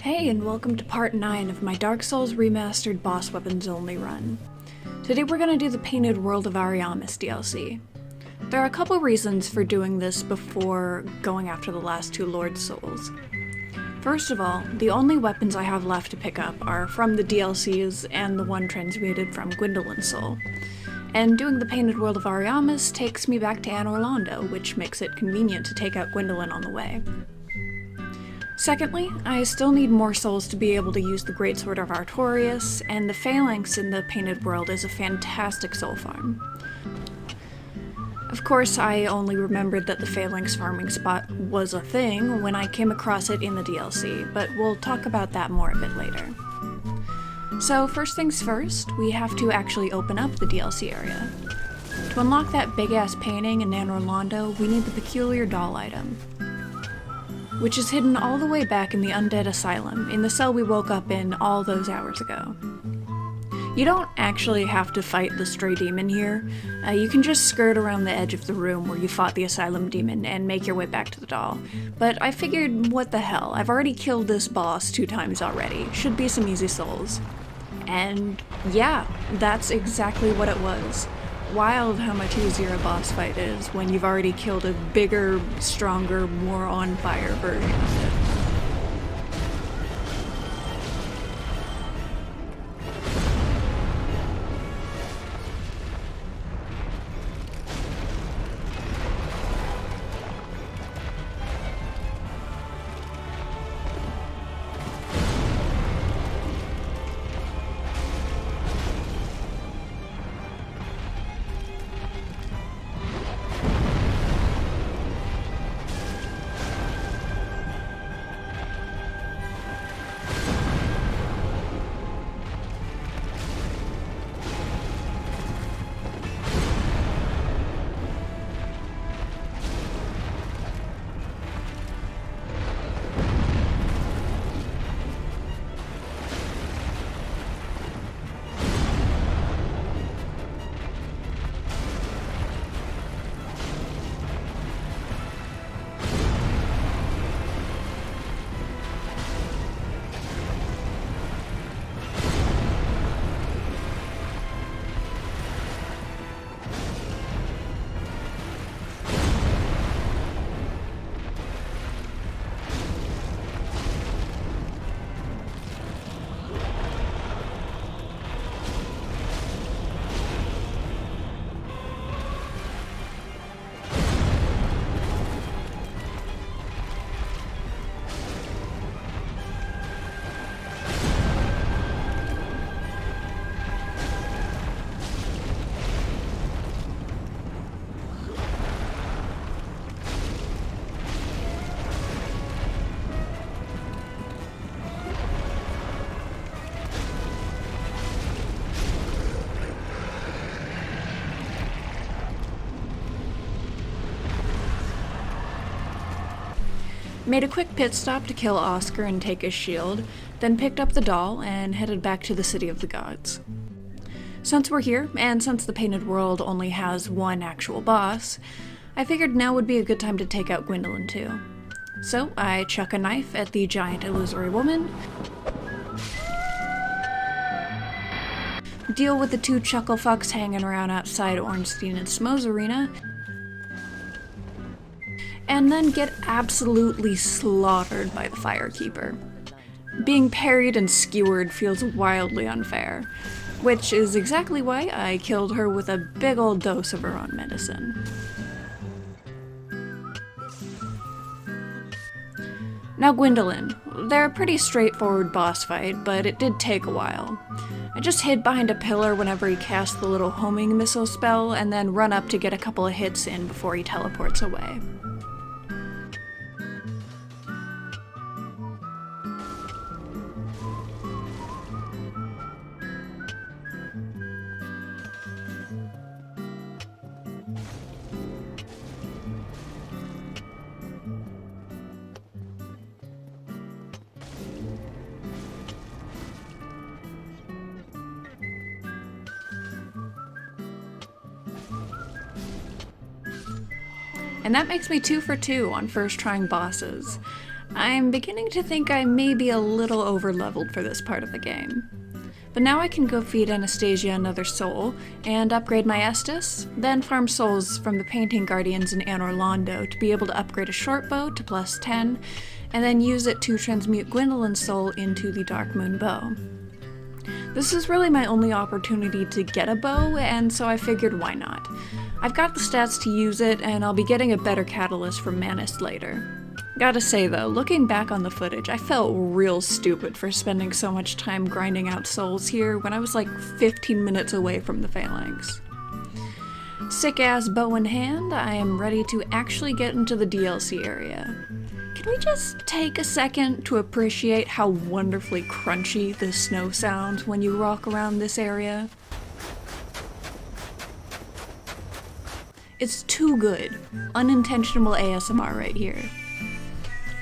Hey, and welcome to part 9 of my Dark Souls Remastered boss weapons only run. Today we're gonna do the Painted World of Ariamis DLC. There are a couple reasons for doing this before going after the last two Lord Souls. First of all, the only weapons I have left to pick up are from the DLCs and the one transmuted from Gwendolyn's soul. And doing the Painted World of Ariamis takes me back to Anor Londo, which makes it convenient to take out Gwendolyn on the way. Secondly, I still need more souls to be able to use the Greatsword of Artorias, and the Phalanx in the Painted World is a fantastic soul farm. Of course, I only remembered that the Phalanx farming spot was a thing when I came across it in the DLC, but we'll talk about that more a bit later. So first things first, we have to actually open up the DLC area. To unlock that big-ass painting in Anor Londo, we need the peculiar doll item, which is hidden all the way back in the Undead Asylum, in the cell we woke up in all those hours ago. You don't actually have to fight the stray demon here. You can just skirt around the edge of the room where you fought the Asylum demon and make your way back to the doll. But I figured, what the hell, I've already killed this boss 2 times already. Should be some easy souls. And yeah, that's exactly what it was. Wild how much easier a boss fight is when you've already killed a bigger, stronger, more on fire version of it. Made a quick pit stop to kill Oscar and take his shield, then picked up the doll and headed back to the City of the Gods. Since we're here, and since the Painted World only has one actual boss, I figured now would be a good time to take out Gwendolyn too. So I chuck a knife at the giant illusory woman, deal with the 2 chuckle fucks hanging around outside Ornstein and Smo's arena, and then get absolutely slaughtered by the Firekeeper. Being parried and skewered feels wildly unfair, which is exactly why I killed her with a big old dose of her own medicine. Now Gwendolyn. They're a pretty straightforward boss fight, but it did take a while. I just hid behind a pillar whenever he cast the little homing missile spell, and then run up to get a couple of hits in before he teleports away. And that makes me 2 for 2 on first trying bosses. I'm beginning to think I may be a little over-leveled for this part of the game. But now I can go feed Anastasia another soul, and upgrade my Estus, then farm souls from the Painting Guardians in Anor Londo to be able to upgrade a short bow to +10, and then use it to transmute Gwendolyn's soul into the Dark Moon bow. This is really my only opportunity to get a bow, and so I figured why not. I've got the stats to use it, and I'll be getting a better catalyst from Manist later. Gotta say though, looking back on the footage, I felt real stupid for spending so much time grinding out souls here when I was like 15 minutes away from the Phalanx. Sick ass bow in hand, I am ready to actually get into the DLC area. Can we just take a second to appreciate how wonderfully crunchy the snow sounds when you walk around this area? It's too good. Unintentional ASMR right here.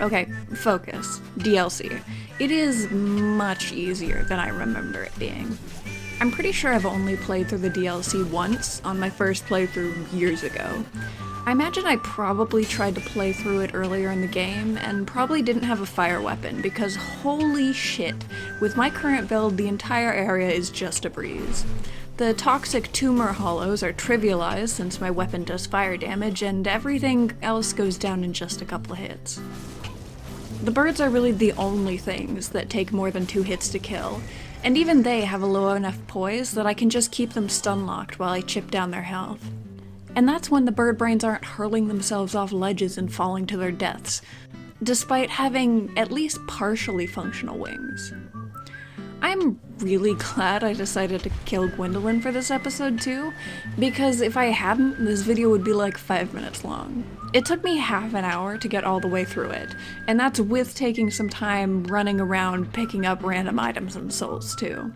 Okay, focus. DLC. It is much easier than I remember it being. I'm pretty sure I've only played through the DLC once on my first playthrough years ago. I imagine I probably tried to play through it earlier in the game and probably didn't have a fire weapon because holy shit, with my current build the entire area is just a breeze. The toxic tumor hollows are trivialized since my weapon does fire damage and everything else goes down in just a couple of hits. The birds are really the only things that take more than 2 hits to kill, and even they have a low enough poise that I can just keep them stun-locked while I chip down their health. And that's when the bird brains aren't hurling themselves off ledges and falling to their deaths, despite having at least partially functional wings. I'm really glad I decided to kill Gwendolyn for this episode too, because if I hadn't, this video would be like 5 minutes long. It took me half an hour to get all the way through it, and that's with taking some time running around picking up random items and souls too.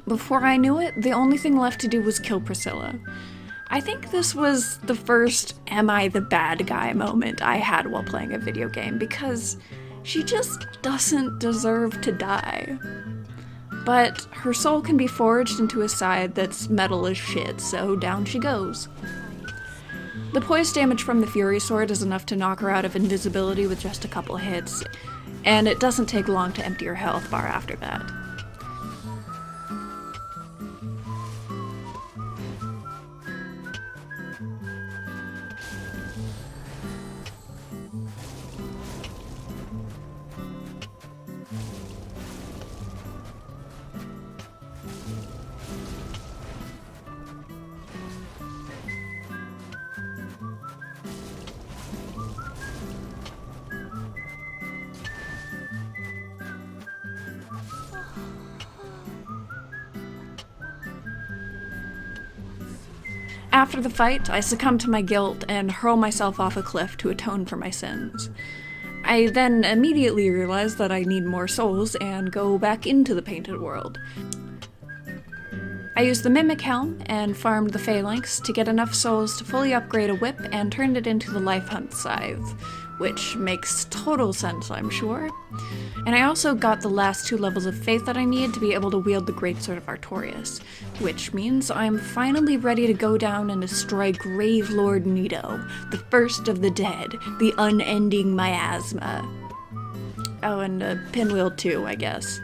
Before I knew it, the only thing left to do was kill Priscilla. I think this was the first am I the bad guy moment I had while playing a video game, because she just doesn't deserve to die. But her soul can be forged into a side that's metal as shit, so down she goes. The poise damage from the Fury Sword is enough to knock her out of invisibility with just a couple hits, and it doesn't take long to empty her health bar after that. After the fight, I succumb to my guilt and hurl myself off a cliff to atone for my sins. I then immediately realize that I need more souls and go back into the painted world. I used the Mimic Helm and farmed the Phalanx to get enough souls to fully upgrade a whip and turned it into the Life Hunt Scythe, which makes total sense, I'm sure. And I also got the last 2 levels of faith that I need to be able to wield the Greatsword of Artorias, which means I'm finally ready to go down and destroy Grave Lord Nito, the first of the dead, the unending miasma. Oh, and Pinwheel too, I guess.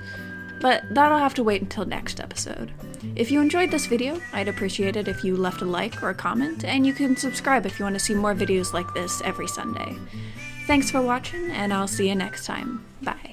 But that'll have to wait until next episode. If you enjoyed this video, I'd appreciate it if you left a like or a comment, and you can subscribe if you want to see more videos like this every Sunday. Thanks for watching, and I'll see you next time. Bye.